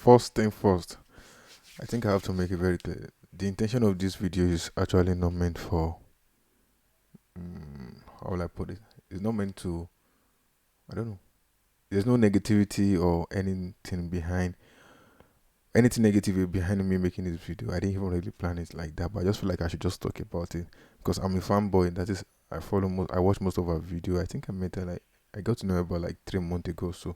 First thing first, I think I have to make it very clear. The intention of this video is actually not meant for, how will I put it? It's not meant to, I don't know. There's no negativity or anything negative behind me making this video. I didn't even really plan it like that, but I just feel like I should just talk about it because I'm a fanboy. That is, I watch most of her video. I think I met her like, I got to know her about like 3 months ago. So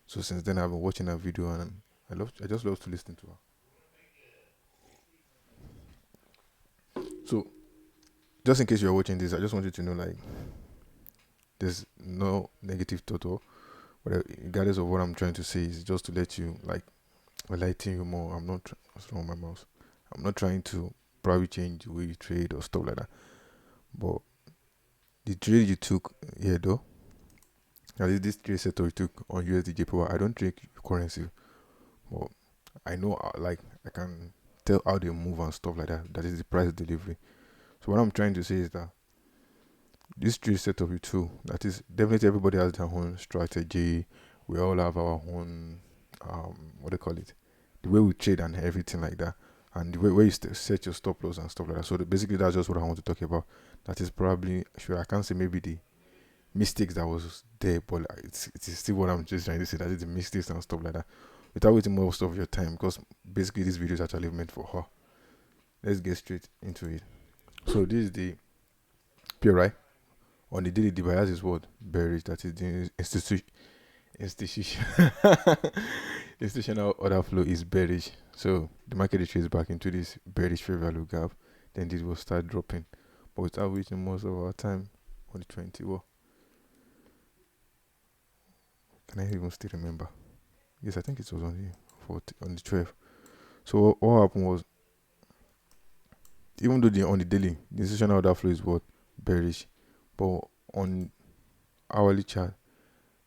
since then I've been watching her video and I just love to listen to her. So just in case you're watching this, I just want you to know like there's no negative thought or whatever, regardless of what I'm trying to say, is just to let you like enlighten you more. What's wrong with my mouse? I'm not trying to probably change the way you trade or stuff like that. But the trade you took here though, at least this trade setup you took on USD JPY, I don't trade currency, but I know like I can tell how they move and stuff like that. That is the price delivery. So what I'm trying to say is that this trade setup you took, that is definitely everybody has their own strategy. We all have our own what do you call it? The way we trade and everything like that. And the way where you set your stop loss and stuff like that. So basically that's just what I want to talk about. That is probably sure I can't say maybe the mistakes that was there, but like, it is still what I'm just trying to say. That is the mistakes and stuff like that. Without wasting most of your time, because basically this video is actually meant for her. Let's get straight into it. So this is the PRI on the daily. The bias is what bearish. That is the institution institutional order flow is bearish. So the market retraces back into this bearish fair value gap. Then this will start dropping, but without wasting most of our time on the 20. Well, can I even still remember? Yes, I think it was on the 12th. So what happened was, even though on the daily, the institutional order flow is what bearish, but on hourly chart,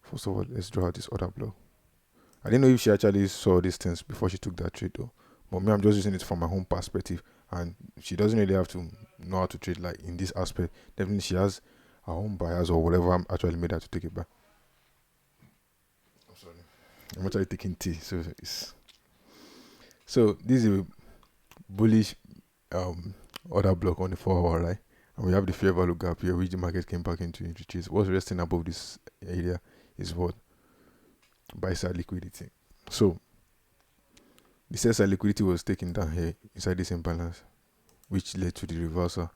first of all, let's draw out this order block. I didn't know if she actually saw these things before she took that trade though. But me, I'm just using it from my own perspective, and she doesn't really have to know how to trade like in this aspect. Definitely, she has her own bias or whatever. I'm actually made her to take it back. I'm sorry. I'm actually taking tea, so this is a bullish order block on the 4 hour, right? And we have the fair value gap here, which the market came back into retreat. What's resting above this area is what buy side liquidity. So the sell side liquidity was taken down here inside this imbalance, which led to the reversal.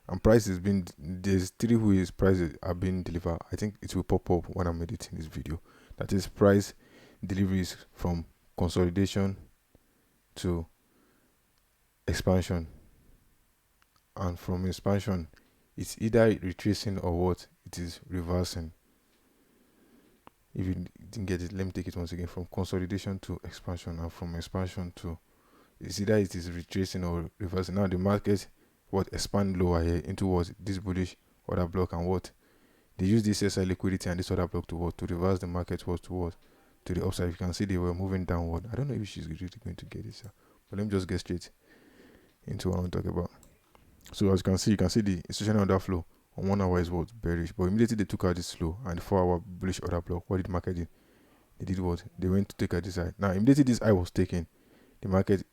And price has been, there's 3 ways prices are being delivered. I think it will pop up when I'm editing this video. That is price deliveries from consolidation to expansion, and from expansion it's either retracing or what it is reversing. If you didn't get it, let me take it once again. From consolidation to expansion, and from expansion to, it's either it is retracing or reversing. Now the market what expand lower here into what this bullish order block, and what they use this SI liquidity and this order block to what to reverse the market was towards to the upside. You can see they were moving downward. I don't know if she's really going to get this, but let me just get straight into what I want to talk about. So as you can see the institutional order flow on 1 hour is what bearish, but immediately they took out this low and the 4 hour bullish order block. What did the market do? They did what? They went to take out this high. Now immediately this high was taken, the market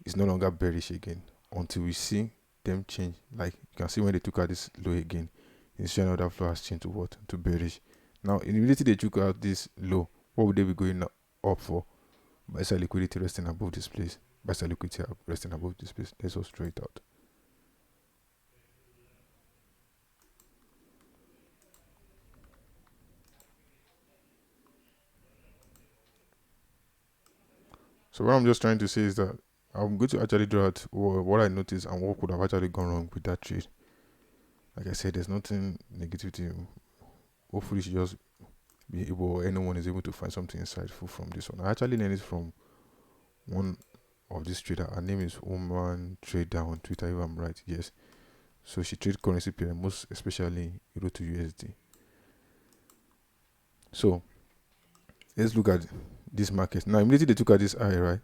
is no longer bearish again until we see them change. Like you can see when they took out this low again, the institutional order flow has changed to what? To bearish. Now immediately they took out this low, what would they be going up for? Buy side liquidity resting above this place. Buy side liquidity resting above this place. Let's go straight out. So what I'm just trying to say is that I'm going to actually draw out what I noticed and what could have actually gone wrong with that trade. Like I said, there's nothing negative to you. Hopefully she just be able, or anyone is able to find something insightful from this one. I actually learned it from one of this trader. Her name is Woman Trader on Twitter, if I'm right. Yes. So she trades currency pair, most especially Euro to USD. So let's look at this market. Now immediately they took out this high, right?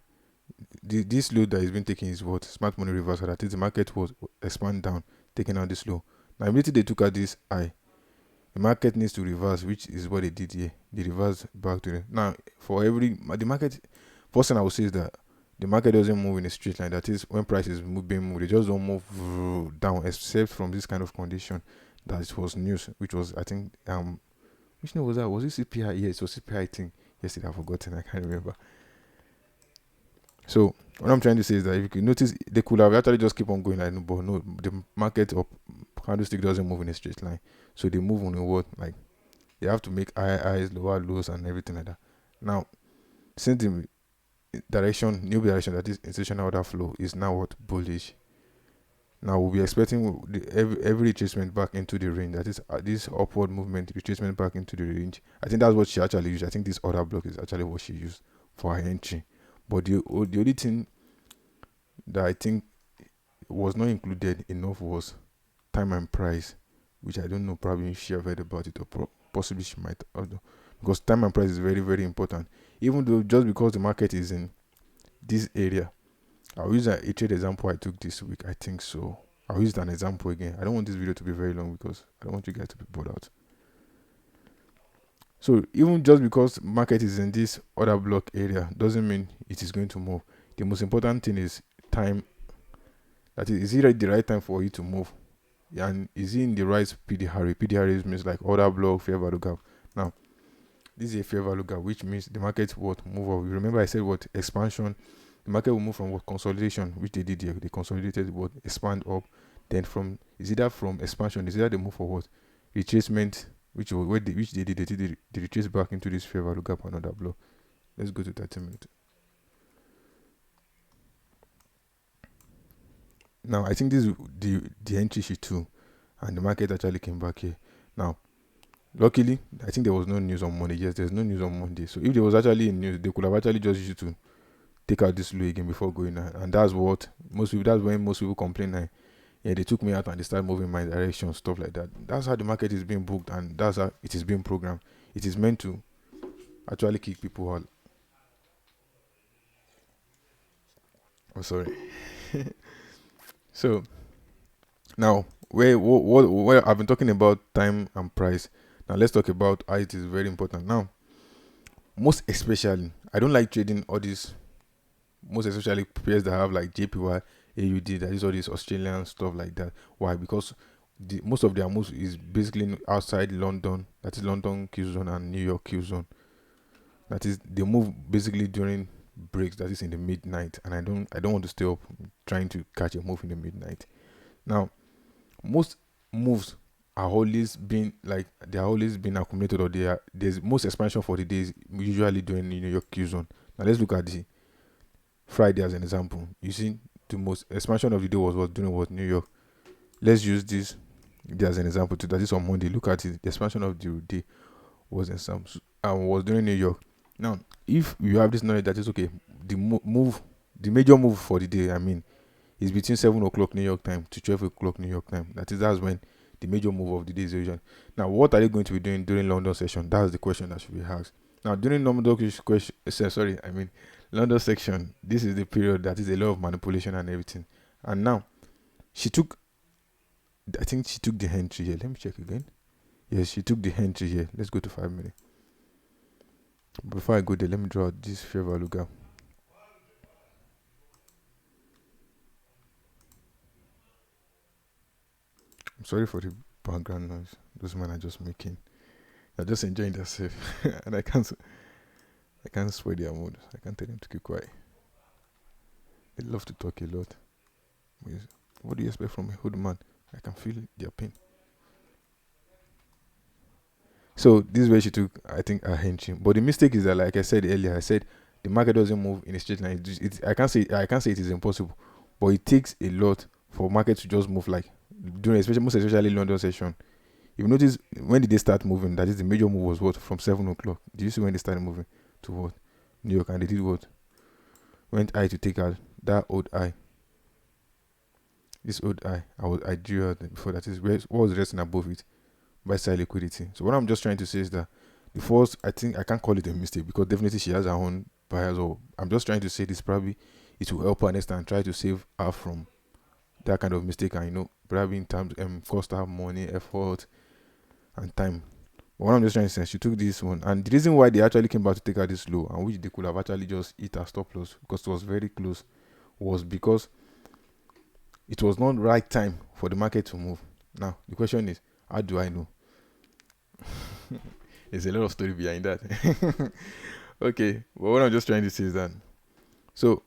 This low that is being taken is what smart money reversal. That is the market was expand down, taking out this low. Now immediately they took out this high. The market needs to reverse, which is what they did here. They reverse back to the now for every the market. First thing I would say is that the market doesn't move in a straight line. That is, when prices being moved, they just don't move down, except from this kind of condition. That it was news, which was I think which news was that? Was it CPI? Yes, it was CPI thing. Yesterday, I've forgotten. I can't remember. So what I'm trying to say is that if you can notice, they could have actually just keep on going like no, but no, the market or candlestick doesn't move in a straight line. So they move on a what like you have to make higher highs, lower lows, and everything like that. Now, since the new direction that is institutional order flow is now what bullish. Now we'll be expecting every retracement back into the range. That is this upward movement, retracement back into the range. I think that's what she actually used. I think this order block is actually what she used for her entry. But the only thing that I think was not included enough was time and price, which I don't know. Probably she have heard about it, or possibly she might also, because time and price is very very important. Even though just because the market is in this area, I'll use a trade example I took this week. I think so. I'll use an example again. I don't want this video to be very long because I don't want you guys to be bored out. So even just because market is in this order block area doesn't mean it is going to move. The most important thing is time. That is it the right time for you to move? And is it in the right PDR? PDR means like order block, fair value gap. Now, this is a fair value gap, which means the market will move up. You remember I said what expansion? The market will move from what consolidation, which they did here. They consolidated, what expand up. Then from is either from expansion, is either they move for what retracement, which they did they retrace back into this fair value gap, another block. Let's go to 30 minutes. Now I think this is the entry sheet too, and the market actually came back here. Now, luckily, I think there was no news on Monday. Yes, there's no news on Monday. So if there was actually news, they could have actually just used to take out this low again before going out. And that's what most people. That's when most people complain. Like, yeah, they took me out and they started moving my direction, stuff like that. That's how the market is being booked, and that's how it is being programmed. It is meant to actually kick people out. Oh, sorry. So now, where I've been talking about time and price. Now let's talk about how it is very important. Now, most especially, I don't like trading all these. Most especially players that have like JPY, AUD, that is all this Australian stuff like that. Why? Because most of their moves is basically outside London. That is London Q zone and New York Q zone. That is they move basically during breaks. That is in the midnight, and I don't want to stay up trying to catch a move in the midnight. Now, most moves are always been like they are always been accumulated, or there's most expansion for the days usually during the New York Q zone. Now let's look at the Friday as an example. You see, the most expansion of the day was during what New York. Let's use this day as an example too. That is on Monday. Look at it. The expansion of the day was in some was during New York. Now, if you have this knowledge that is okay, the major move for the day, I mean, is between 7 o'clock New York time to 12 o'clock New York time. That's when the major move of the day is usually. Now, what are they going to be doing during London session? That's the question that should be asked. Now, during London London section, this is the period that is a lot of manipulation and everything. And now, I think she took the entry here. Let me check again. Yes, she took the entry here. Let's go to 5 minutes. Before I go there, let me draw this fair value gap. I'm sorry for the background noise. Those men are just making. They're just enjoying themselves, and I can't sway their mood. I can't tell them to keep quiet. They love to talk a lot. What do you expect from a hood man? I can feel their pain. So this is where she took, I think, a entry. But the mistake is that, like I said earlier, I said the market doesn't move in a straight line. I can't say it is impossible, but it takes a lot for market to just move like during, most especially London session. If you notice, when did they start moving? That is, the major move was what? From 7 o'clock. Did you see when they started moving to what? New York, and they did what? Went high to take out that old eye. This old eye, I drew out before. That is what was resting above it, buy side liquidity. So what I'm just trying to say is that the first, I think I can't call it a mistake because definitely she has her own bias. Or I'm just trying to say this, probably it will help her next time try to save her from that kind of mistake. And probably in terms cost her money, effort, and time. But what I'm just trying to say, she took this one, and the reason why they actually came back to take her this low, and which they could have actually just hit her stop loss because it was very close, was because it was not right time for the market to move. Now the question is, how do I know? There's a lot of story behind that. Okay, but what I'm just trying to say is that, so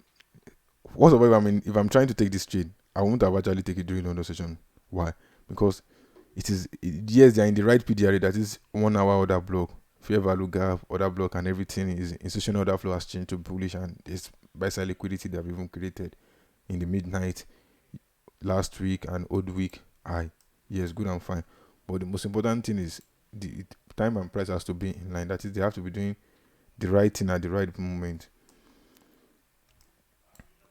what if if I'm trying to take this trade, I won't have actually take it during London session. Why? Because yes, they're in the right PDRA, that is 1 hour order block, fair value gap, order block, and everything is institutional order flow has changed to bullish, and it's buy side liquidity they have even created in the midnight last week and old week high. Yes, good and fine. But the most important thing is the time and price has to be in line. That is, they have to be doing the right thing at the right moment.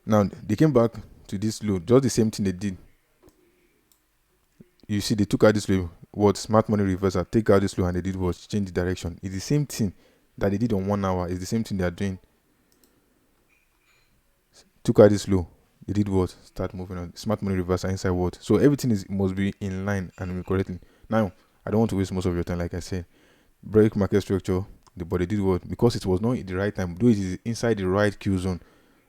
Now they came back to this low, just the same thing they did. You see, they took out this low. What smart money reversal? Take out this low, and they did was change the direction. It's the same thing that they did on 1 hour. It's the same thing they are doing. Took out this low, they did what? Start moving on. Smart money reversal inside what? So everything must be in line and correctly. Now, I don't want to waste most of your time, like I said. Break market structure, but they did what? Because it was not at the right time, though it is inside the right Q zone.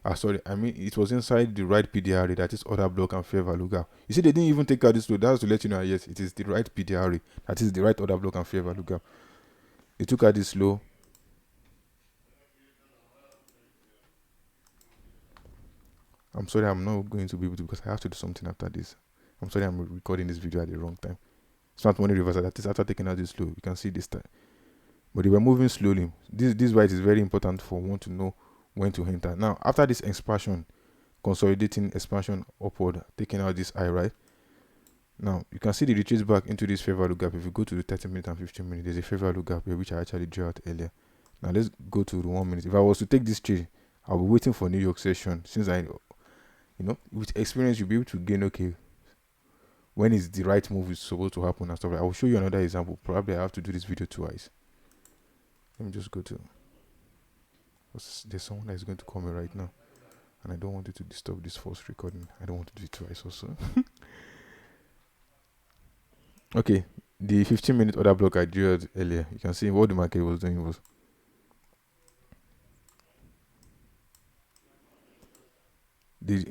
It was inside the right PDRA, that is order block and fair value gap. You see, they didn't even take out this low. That's to let you know, yes, it is the right PDRA, that is the right order block and fair value gap. They took out this low. I'm sorry, I'm not going to be able to, because I have to do something after this. I'm sorry, I'm recording this video at the wrong time. Smart money reversal, that is after taking out this low. You can see this time. But they were moving slowly. This is why it is very important for one to know when to enter. Now, after this expansion, consolidating expansion upward, taking out this high, right? Now, you can see the retreat back into this fair value gap. If you go to the 30-minute and 15-minute, there's a fair value gap here, which I actually drew out earlier. Now, let's go to the 1 minute. If I was to take this trade, I'll be waiting for New York session, since with experience, you'll be able to gain, okay, when is the right move is supposed to happen and stuff like that. I will show you another example. Probably I have to do this video twice. Let me just go to, there's someone that is going to call me right now, and I don't want it to disturb this first recording. I don't want to do it twice also. Okay, the 15-minute order block I drew out earlier, you can see what the market was doing was they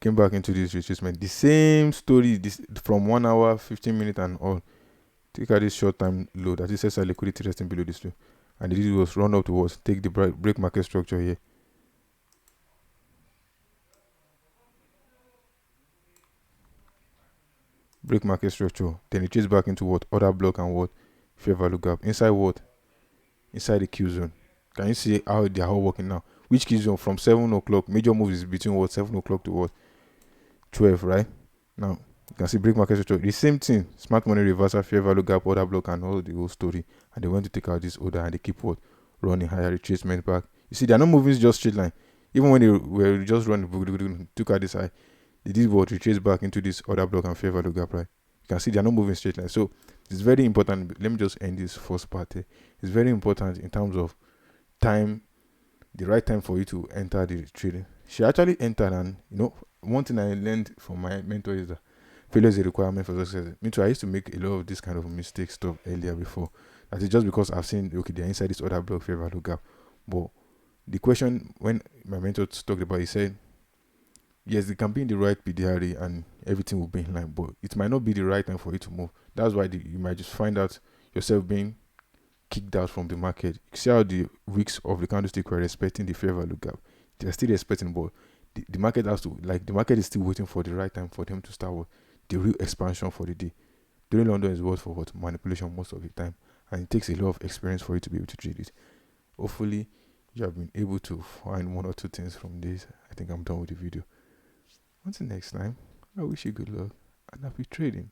came back into this retracement. The same story, this from 1 hour, 15-minute, and all. Take out this short time low, that is SI liquidity resting below this low, and the deal was run up towards take the break market structure here. Break market structure, then it trades back into what? Order block and what? Fair value gap. Inside what? Inside the Q zone. Can you see how they are all working now? Which Q zone? From 7 o'clock. Major move is between what? 7 o'clock to what? 12, right? Now, you can see break market structure. The same thing. Smart money reversal, fair value gap, order block, and all the whole story. And they went to take out this order, and they keep what? Running higher retracement back. You see, they're not moving just straight line. Even when they were just running, took out this high, they did what? Retrace back into this order block and fair value gap, right? You can see they're not moving straight line. So it's very important. Let me just end this first part here. It's very important in terms of time, the right time for you to enter the trading. She actually entered, and one thing I learned from my mentor is that failure is a requirement for success. Me too, I used to make a lot of this kind of mistake stuff earlier before. That is just because I've seen, okay, they're inside this order block, fair value gap. But the question, when my mentor talked about, he said, yes, it can be in the right PDRA and everything will be in line, but it might not be the right time for you to move. That's why you might just find out yourself being kicked out from the market. You see how the wicks of the candlestick were respecting the fair value gap. They're still respecting, but the market has to, the market is still waiting for the right time for them to start the real expansion for the day. During London is what for what? Manipulation most of the time, and it takes a lot of experience for you to be able to trade it. Hopefully, you have been able to find 1 or 2 things from this. I think I'm done with the video. Until next time, I wish you good luck and happy trading.